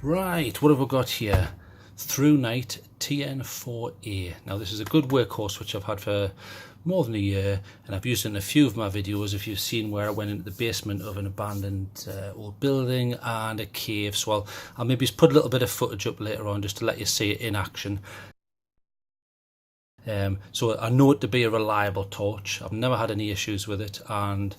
Right, what have we got here? Thrunite tn4a. Now this is a good workhorse which I've had for more than a year, and I've used it in a few of my videos if you've seen where I went into the basement of an abandoned old building and a cave. So I'll maybe just put a little bit of footage up later on just to let you see it in action. So I know it to be a reliable torch. I've never had any issues with it, and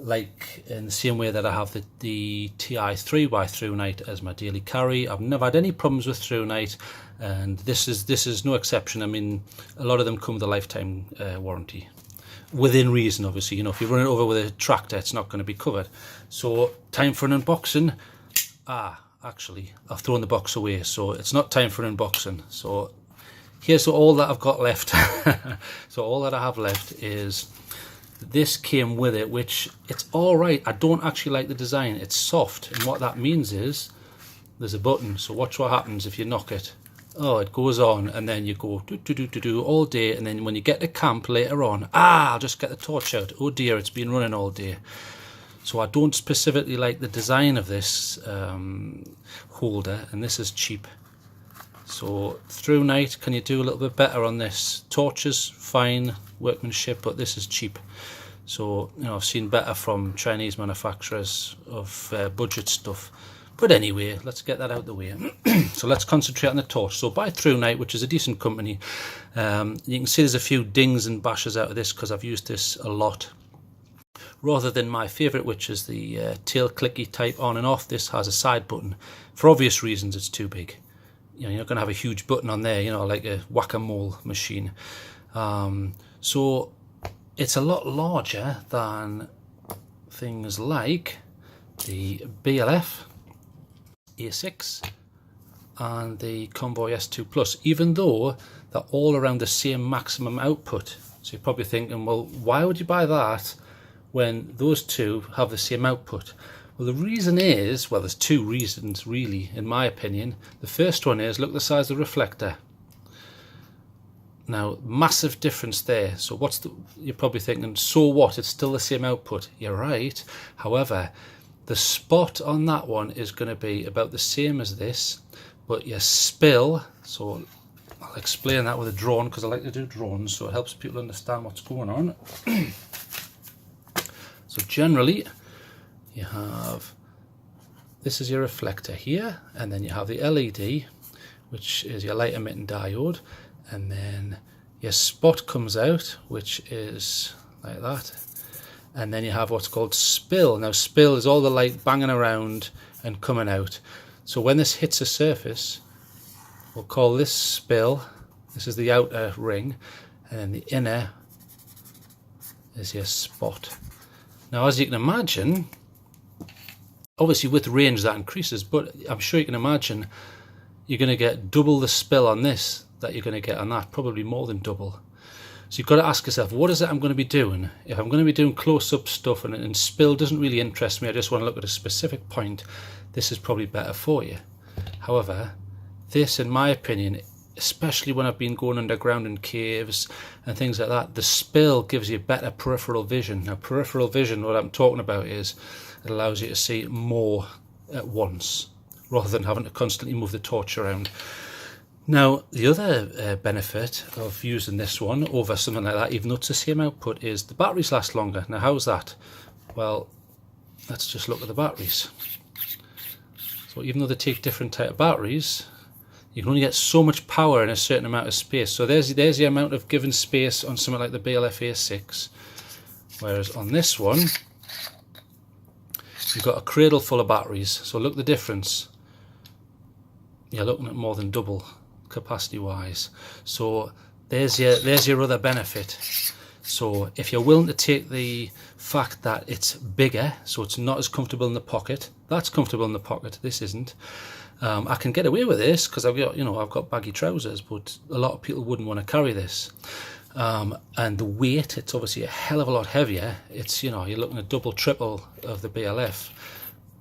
like in the same way that I have the TI3 by Thrunite as my daily carry, I've never had any problems with Thrunite, and this is no exception. I mean, a lot of them come with a lifetime warranty, within reason, obviously. You know, if you run it over with a tractor, it's not going to be covered. So time for an unboxing. Actually, I've thrown the box away, so it's not time for an unboxing. So here's all that I've got left. So all that I have left is this came with it, which it's all right. I don't actually like the design. It's soft, and what that means is there's a button. So watch what happens if you knock it. Oh, it goes on, and then you go do all day, and then when you get to camp later on, I'll just get the torch out. Oh dear, it's been running all day. So I don't specifically like the design of this holder, and this is cheap. So Thrunite, can you do a little bit better on this? Torches, fine workmanship, but this is cheap. So, you know, I've seen better from Chinese manufacturers of budget stuff. But anyway, let's get that out of the way. So let's concentrate on the torch. So by Thrunite, which is a decent company. You can see there's a few dings and bashes out of this because I've used this a lot. Rather than my favourite, which is the tail clicky type on and off, this has a side button. For obvious reasons, it's too big. You know, you're not going to have a huge button on there, you know, like a whack-a-mole machine. So it's a lot larger than things like the BLF A6 and the Convoy S2 Plus, even though they're all around the same maximum output. So you're probably thinking, well, why would you buy that when those two have the same output? Well, the reason is, well, there's two reasons really, in my opinion. The first one is, look at the size of the reflector. Now, massive difference there. So you're probably thinking, so what? It's still the same output. You're right. However, the spot on that one is going to be about the same as this, but your spill, so I'll explain that with a drone because I like to do drones, so it helps people understand what's going on. So generally, you have, this is your reflector here, and then you have the LED, which is your light emitting diode, and then your spot comes out, which is like that, and then you have what's called spill. Now spill is all the light banging around and coming out. So when this hits a surface, we'll call this spill. This is the outer ring, and then the inner is your spot. Now, as you can imagine, obviously with range that increases, but I'm sure you can imagine you're going to get double the spill on this that you're going to get on that, probably more than double. So you've got to ask yourself, what is it I'm going to be doing? If I'm going to be doing close-up stuff and spill doesn't really interest me, I just want to look at a specific point, this is probably better for you. However, this, in my opinion, especially when I've been going underground in caves and things like that, the spill gives you better peripheral vision. Now, peripheral vision, what I'm talking about is it allows you to see more at once rather than having to constantly move the torch around. Now, the other benefit of using this one over something like that, even though it's the same output, is the batteries last longer. Now, how's that? Well, let's just look at the batteries. So even though they take different type of batteries, you can only get so much power in a certain amount of space. So there's the amount of given space on something like the BLF A6, whereas on this one, you've got a cradle full of batteries. So look at the difference. You're looking at more than double capacity wise. So there's your other benefit. So if you're willing to take the fact that it's bigger, so it's not as comfortable in the pocket, that's comfortable in the pocket, this isn't. I can get away with this because I've got baggy trousers, but a lot of people wouldn't want to carry this. And the weight, it's obviously a hell of a lot heavier. It's, you know, you're looking at double, triple of the BLF.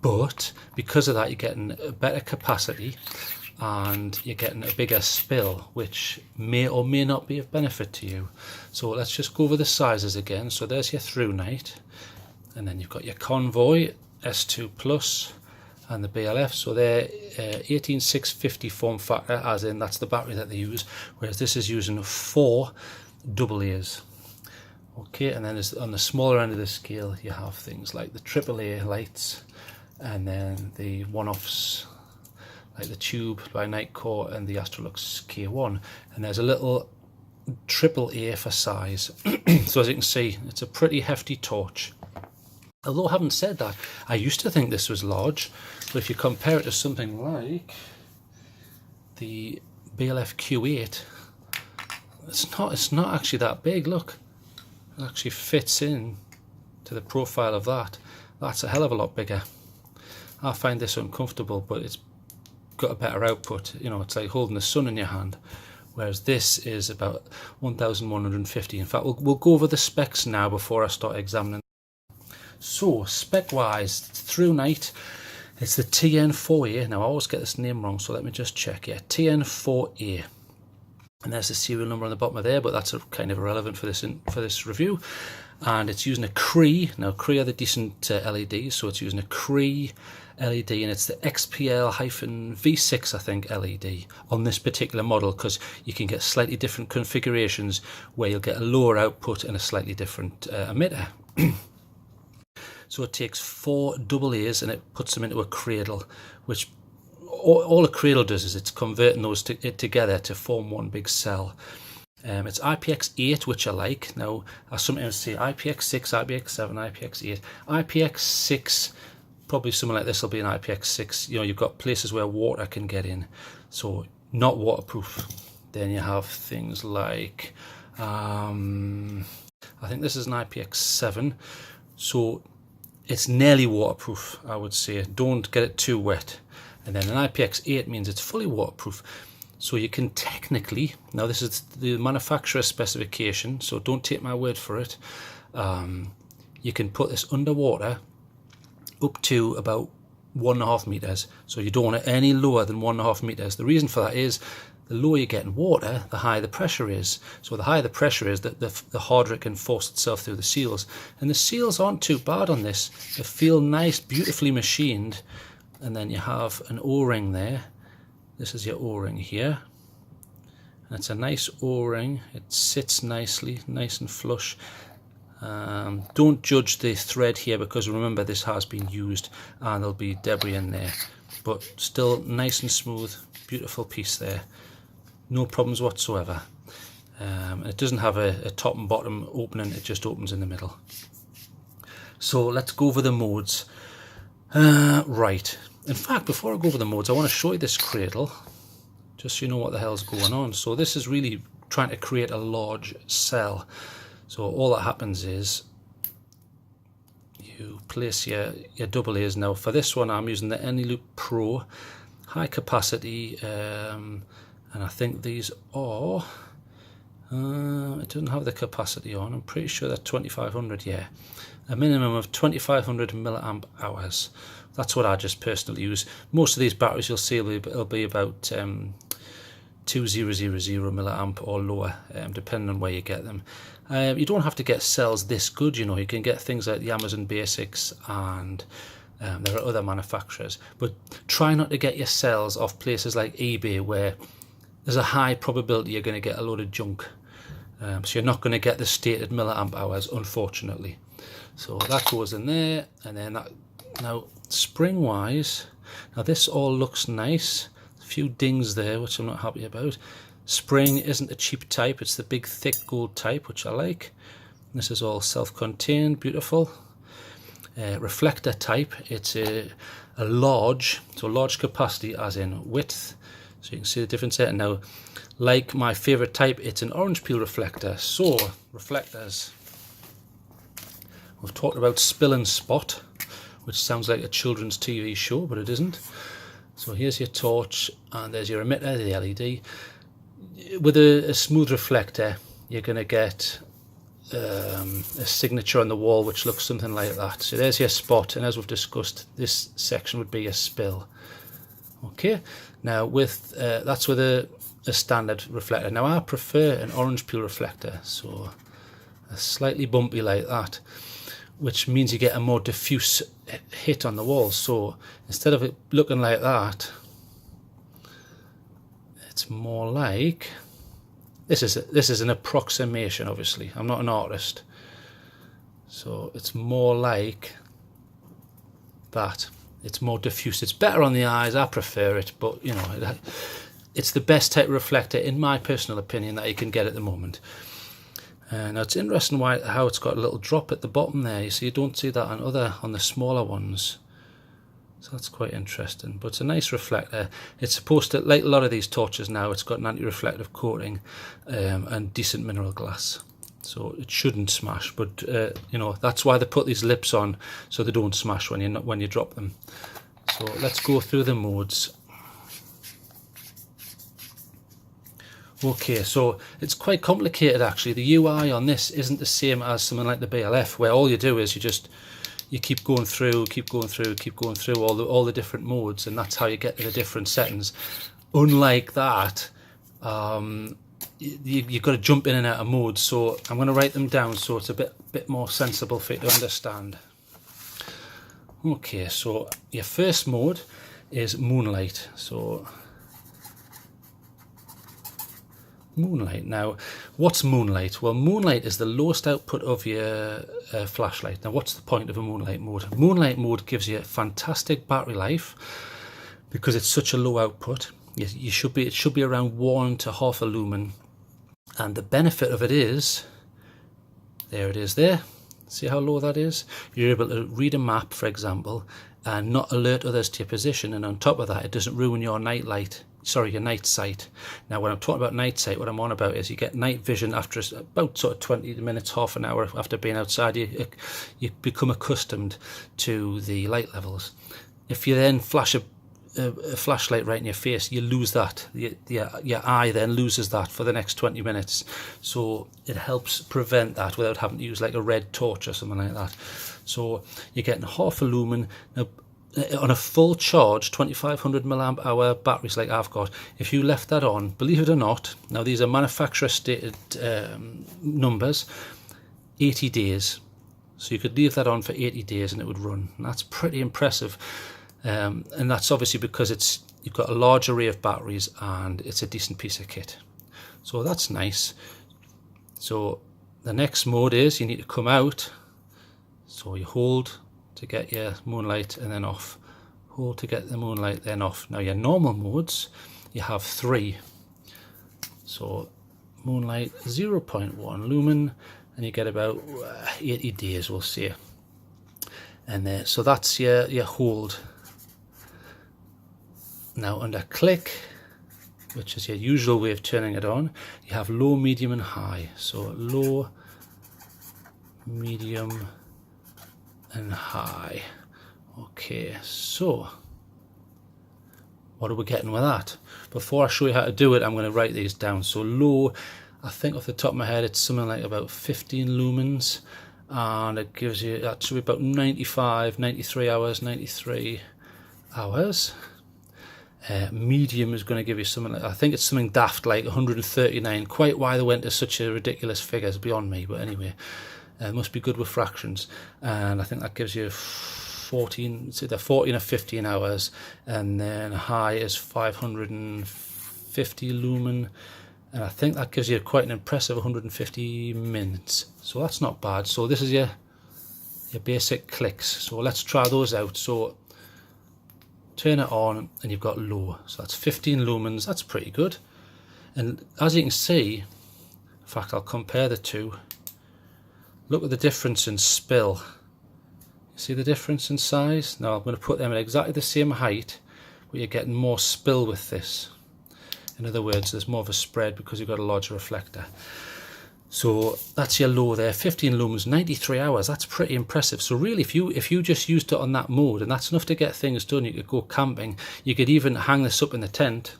But because of that, you're getting a better capacity and you're getting a bigger spill, which may or may not be of benefit to you. So let's just go over the sizes again. So there's your Thrunite, and then you've got your Convoy S2 Plus, and the BLF. So they're 18650 form factor, as in that's the battery that they use, whereas this is using 4 AA's. Okay, and then on the smaller end of the scale you have things like the AAA lights, and then the one-offs like the Tube by Nightcore and the Astrolux K1, and there's a little AAA for size. So as you can see, it's a pretty hefty torch. Although having said that, I used to think this was large, but if you compare it to something like the BLF Q8, it's not actually that big. Look, it actually fits in to the profile of that. That's a hell of a lot bigger. I find this uncomfortable, but it's got a better output. You know, it's like holding the sun in your hand, whereas this is about 1150. In fact, we'll go over the specs now before I start examining. So spec wise, Thrunite, it's the tn4a. Now I always get this name wrong, so let me just check. Yeah, tn4a, and there's the serial number on the bottom of there, but that's kind of irrelevant for this review. And it's using a CREE. Now CREE are the decent LEDs, so it's using a CREE LED, and it's the XP-L V6 I think LED on this particular model, because you can get slightly different configurations where you'll get a lower output and a slightly different emitter. So it takes 4 AA's and it puts them into a cradle, which all a cradle does is it's converting those together to form one big cell. It's IPX8, which I like. Now I sometimes say IPX6, IPX7, IPX8. IPX6, probably something like this will be an IPX6. You know, you've got places where water can get in, so not waterproof. Then you have things like, I think this is an IPX7, so it's nearly waterproof, I would say. Don't get it too wet. And then an IPX8 means it's fully waterproof. So you can technically, now this is the manufacturer specification, so don't take my word for it. You can put this underwater up to about 1.5 meters. So you don't want it any lower than 1.5 meters. The reason for that is the lower you get in water, the higher the pressure is. So the higher the pressure is, the harder it can force itself through the seals. And the seals aren't too bad on this. They feel nice, beautifully machined. And then you have an O-ring there. This is your O-ring here. And it's a nice O-ring. It sits nicely, nice and flush. Don't judge the thread here, because remember this has been used and there'll be debris in there. But still nice and smooth, beautiful piece there. No problems whatsoever. It doesn't have a top and bottom opening, it just opens in the middle. So let's go over the modes. Right, in fact, before I go over the modes, I want to show you this cradle, just so you know what the hell's going on. So this is really trying to create a large cell. So all that happens is you place your AA's. Now for this one I'm using the Anyloop Pro, high capacity, and I think these are, it doesn't have the capacity on, I'm pretty sure they're 2500, yeah. A minimum of 2500 milliamp hours. That's what I just personally use. Most of these batteries you'll see will be about 2000 milliamp or lower, depending on where you get them. You don't have to get cells this good, you know. You can get things like the Amazon Basics, and there are other manufacturers. But try not to get your cells off places like eBay, where there's a high probability you're going to get a load of junk. So you're not going to get the stated milliamp hours, unfortunately. So that goes in there, and then that. Now spring wise, now this all looks nice. A few dings there which I'm not happy about. Spring isn't a cheap type, it's the big thick gold type, which I like. This is all self-contained, beautiful. Reflector type, it's a large, so large capacity as in width. So you can see the difference there. Now, like my favorite type, it's an orange peel reflector. So reflectors, we've talked about Spill and Spot, which sounds like a children's TV show, but it isn't. So here's your torch, and there's your emitter, the LED. With a smooth reflector, you're going to get a signature on the wall which looks something like that. So there's your spot, and as we've discussed, this section would be a spill. Okay, now with that's with a standard reflector. Now I prefer an orange peel reflector, so a slightly bumpy like that. which means you get a more diffuse hit on the wall. So instead of it looking like that, it's more like this is an approximation, obviously. I'm not an artist. So it's more like that. It's more diffuse. It's better on the eyes. I prefer it, but you know, it's the best type of reflector, in my personal opinion, that you can get at the moment. Now it's interesting how it's got a little drop at the bottom there. You see, you don't see that on the smaller ones. So that's quite interesting. But it's a nice reflector. It's supposed to, like a lot of these torches now, it's got an anti-reflective coating and decent mineral glass. So it shouldn't smash, but you know, that's why they put these lips on, so they don't smash when you drop them. So let's go through the modes. Okay, so it's quite complicated actually. The UI on this isn't the same as something like the BLF, where all you do is you keep going through all the different modes, and that's how you get to the different settings. Unlike that, you've got to jump in and out of modes. So I'm going to write them down so it's a bit more sensible for you to understand. Okay, so your first mode is moonlight. So moonlight. Now, what's moonlight? Well, moonlight is the lowest output of your flashlight. Now, what's the point of a moonlight mode? Moonlight mode gives you fantastic battery life because it's such a low output. It should be around 1 to half a lumen, and the benefit of it is, there it is there. See how low that is? You're able to read a map, for example, and not alert others to your position, and on top of that, it doesn't ruin your your night sight. Now, when I'm talking about night sight, what I'm on about is you get night vision after about sort of 20 minutes, half an hour after being outside. You become accustomed to the light levels. If you then flash a flashlight right in your face, you lose that. Your eye then loses that for the next 20 minutes. So it helps prevent that without having to use like a red torch or something like that. So you're getting half a lumen. Now, on a full charge 2500 milliamp hour batteries like I've got, if you left that on, believe it or not, now these are manufacturer stated numbers, 80 days. So you could leave that on for 80 days and it would run, and that's pretty impressive. And that's obviously because you've got a large array of batteries and it's a decent piece of kit. So that's nice. So the next mode is you need to come out. So you hold to get your moonlight and then off. Hold to get the moonlight, then off. Now your normal modes, you have 3. So moonlight 0.1 lumen, and you get about 80 days, we'll say. And so that's your hold. Now under click, which is your usual way of turning it on, you have low, medium and high. So low, medium and high. Okay, so what are we getting with that? Before I show you how to do it, I'm going to write these down. So low, I think off the top of my head it's something like about 15 lumens, and it gives you, that should be about 93 hours. Medium is going to give you something like, I think it's something daft like 139. Quite why they went to such a ridiculous figure is beyond me, but anyway, it must be good with fractions. And I think that gives you 14, it's either 14 or 15 hours, and then high is 550 lumen, and I think that gives you quite an impressive 150 minutes. So that's not bad. So this is your basic clicks. So let's try those out. So turn it on and you've got low, so that's 15 lumens. That's pretty good. And as you can see, in fact I'll compare the two. Look at the difference in spill. You see the difference in size? Now I'm going to put them at exactly the same height, but you're getting more spill with this. In other words, there's more of a spread because you've got a larger reflector. So that's your low there, 15 lumens, 93 hours. That's pretty impressive. So really, if you just used it on that mode, and that's enough to get things done, you could go camping. You could even hang this up in the tent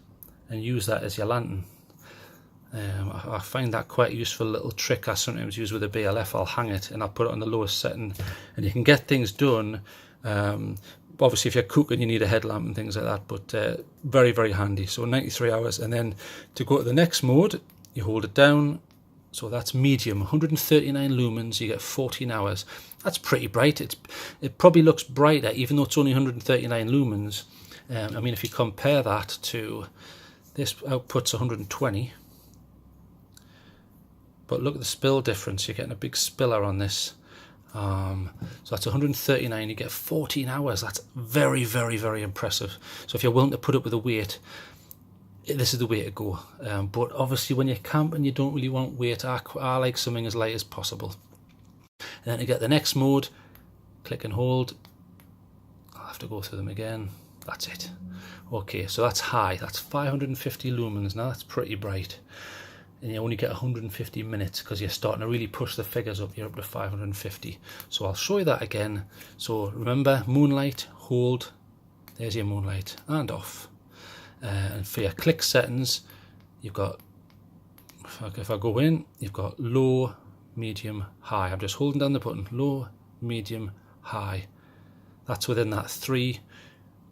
and use that as your lantern. I find that quite a useful little trick I sometimes use with a BLF. I'll hang it and I'll put it on the lowest setting, and you can get things done. Obviously if you're cooking you need a headlamp and things like that, but very, very handy. So 93 hours. And then to go to the next mode, you hold it down So that's medium, 139 lumens, you get 14 hours. That's pretty bright. It probably looks brighter even though it's only 139 lumens. I mean, if you compare that to this output's 120, but look at the spill difference. You're getting a big spiller on this. So that's 139, you get 14 hours. That's very, very, very impressive. So if you're willing to put up with the wait, this is the way to go. But obviously when you're camping, you don't really want weight. I like something as light as possible. And then to get the next mode, click and hold. I'll have to go through them again. That's it. Okay, so that's high. That's 550 lumens. Now that's pretty bright. And you only get 150 minutes because you're starting to really push the figures up. You're up to 550. So I'll show you that again. So remember, moonlight, hold. There's your moonlight, and off. And for your click settings, you've got, if I go in, you've got low, medium, high. I'm just holding down the button, low, medium, high. That's within that 3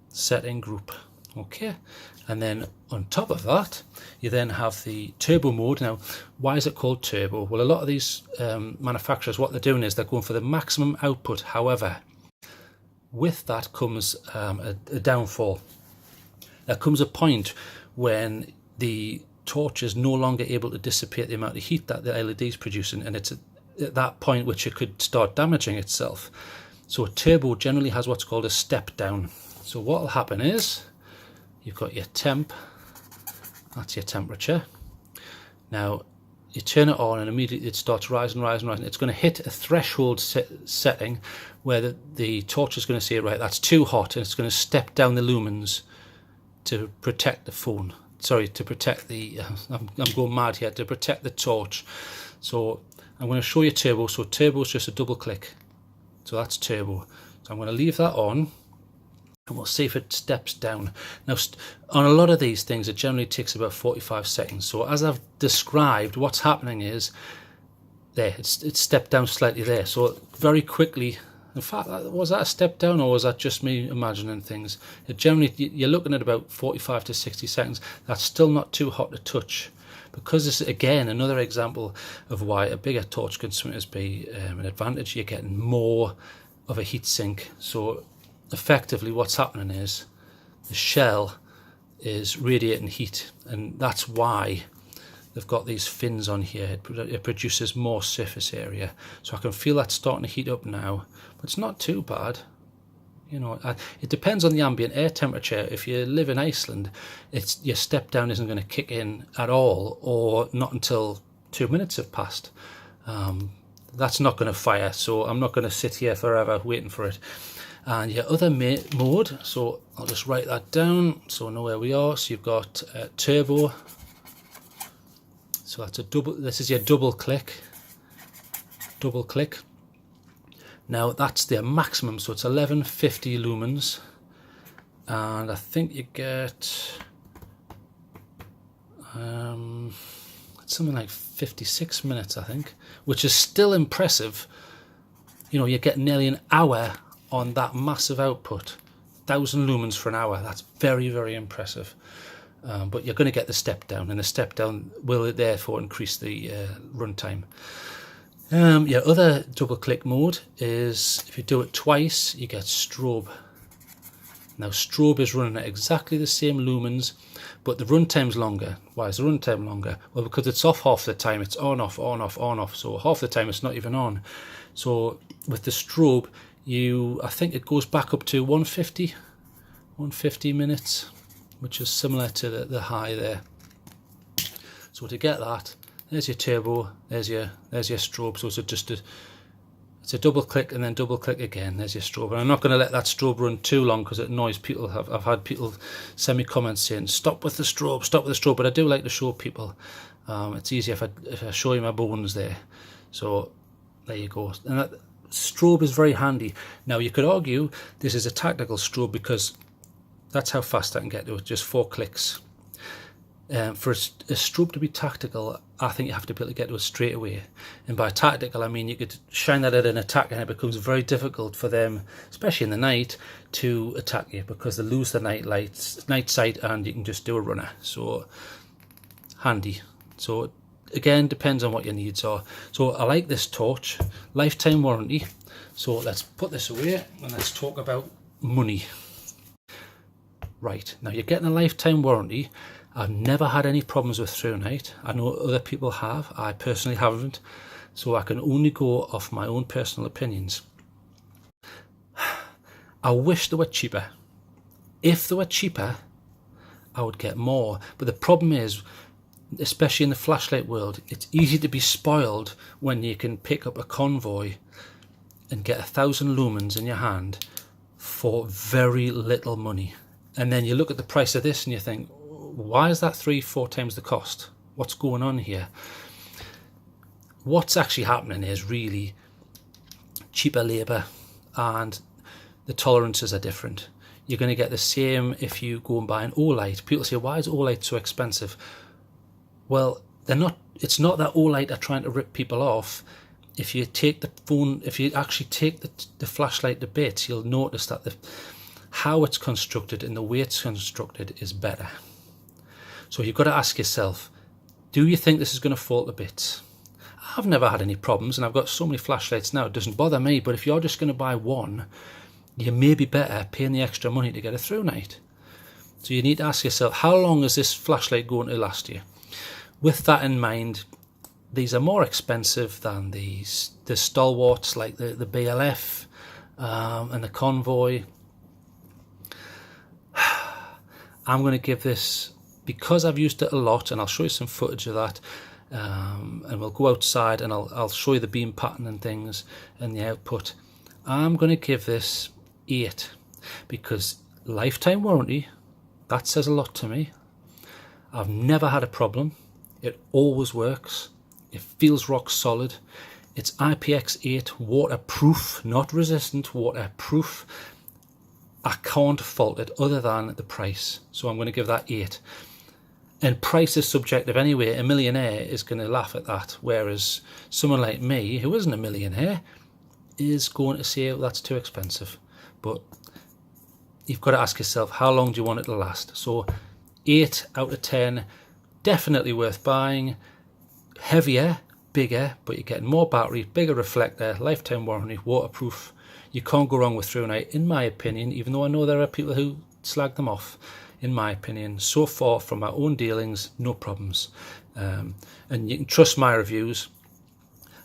setting group. Okay, and then on top of that, you then have the turbo mode. Now, why is it called turbo? Well, a lot of these manufacturers, what they're doing is they're going for the maximum output. However, with that comes a downfall. There comes a point when the torch is no longer able to dissipate the amount of heat that the LED is producing, and it's at that point which it could start damaging itself. So a turbo generally has what's called a step down. So what will happen is, you've got your temp, that's your temperature. Now you turn it on and immediately it starts rising, rising, rising. It's going to hit a threshold setting where the torch is going to say, right, that's too hot, and it's going to step down the lumens to protect the phone. Sorry, to protect the, I'm going mad here, to protect the torch. So I'm going to show you turbo. So turbo is just a double click. So that's turbo. So I'm going to leave that on, and we'll see if it steps down. Now, on a lot of these things, it generally takes about 45 seconds. So as I've described, what's happening is, there, it's stepped down slightly there. So very quickly, in fact, was that a step down or was that just me imagining things? It generally, you're looking at about 45 to 60 seconds. That's still not too hot to touch. Because this is, again, another example of why a bigger torch can sometimes be an advantage. You're getting more of a heat sink. So effectively what's happening is the shell is radiating heat, and that's why they've got these fins on here. It produces more surface area. So I can feel that starting to heat up now, but it's not too bad. You know, it depends on the ambient air temperature. If you live in Iceland, your step down isn't going to kick in at all, or not until 2 minutes have passed. That's not going to fire, so I'm not going to sit here forever waiting for it. And your other mode, so I'll just write that down so I know where we are. So you've got turbo. So that's a double. This is your double click. Double click. Now that's their maximum, so it's 1150 lumens, and I think you get something like 56 minutes, I think, which is still impressive. You know, you get nearly an hour on that massive output, 1000 lumens for an hour. That's very, very impressive. But you're going to get the step down, and the step down will therefore increase the runtime. Your other double click mode is, if you do it twice, you get strobe. Now strobe is running at exactly the same lumens, but the runtime's longer. Why is the runtime longer? Well, because it's off half the time. It's on, off, on, off, on, off. So half the time it's not even on. So with the strobe, I think it goes back up to 150 minutes, which is similar to the high there. So to get that, there's your turbo, there's your strobe. So it's a double click and then double click again. There's your strobe. And I'm not going to let that strobe run too long because it annoys people. I've had people send me comments saying, stop with the strobe, stop with the strobe. But I do like to show people. It's easier if I show you my bones there. So there you go. And that strobe is very handy. Now you could argue this is a tactical strobe because that's how fast I can get to it, just 4 clicks. For a strobe to be tactical, I think you have to be able to get to it straight away. And by tactical, I mean you could shine that at an attacker and it becomes very difficult for them, especially in the night, to attack you because they lose the night sight and you can just do a runner. So handy. So again, depends on what your needs are. So I like this torch, lifetime warranty. So let's put this away and let's talk about money. Right, now you're getting a lifetime warranty. I've never had any problems with Thrunite. I know other people have. I personally haven't. So I can only go off my own personal opinions. I wish they were cheaper. If they were cheaper, I would get more. But the problem is, especially in the flashlight world, it's easy to be spoiled when you can pick up a convoy and get 1,000 lumens in your hand for very little money. And then you look at the price of this and you think, why is that 3-4 times the cost? What's going on here? What's actually happening is really cheaper labour, and the tolerances are different. You're going to get the same if you go and buy an Olight. People say, why is Olight so expensive? Well, they're not. It's not that Olight are trying to rip people off. If you take the phone, if you actually take the flashlight to bits, you'll notice that how it's constructed and the way it's constructed is better. So you've got to ask yourself, do you think this is going to fall to bits? I've never had any problems, and I've got so many flashlights now, it doesn't bother me. But if you're just going to buy one, you may be better paying the extra money to get a Thrunite. So you need to ask yourself, how long is this flashlight going to last you? With that in mind, these are more expensive than the stalwarts like the BLF and the Convoy. I'm going to give this, because I've used it a lot, and I'll show you some footage of that, and we'll go outside and I'll show you the beam pattern and things and the output. I'm going to give this 8, because lifetime warranty, that says a lot to me. I've never had a problem. It always works. It feels rock solid. It's IPX8 waterproof, not resistant, waterproof. I can't fault it other than the price. So I'm going to give that 8. And price is subjective anyway. A millionaire is going to laugh at that, whereas someone like me, who isn't a millionaire, is going to say, oh, that's too expensive. But you've got to ask yourself, how long do you want it to last? So 8 out of 10, definitely worth buying. Heavier, bigger, but you're getting more battery, bigger reflector, lifetime warranty, waterproof. You can't go wrong with Thrunite, in my opinion, even though I know there are people who slag them off. In my opinion, so far from my own dealings, no problems. And you can trust my reviews.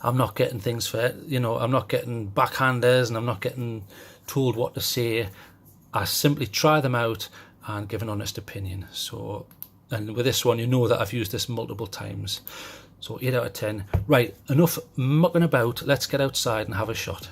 I'm not getting things for, I'm not getting backhanders, and I'm not getting told what to say. I simply try them out and give an honest opinion. So, and with this one, you know that I've used this multiple times. So 8 out of 10. Right, enough mucking about. Let's get outside and have a shot.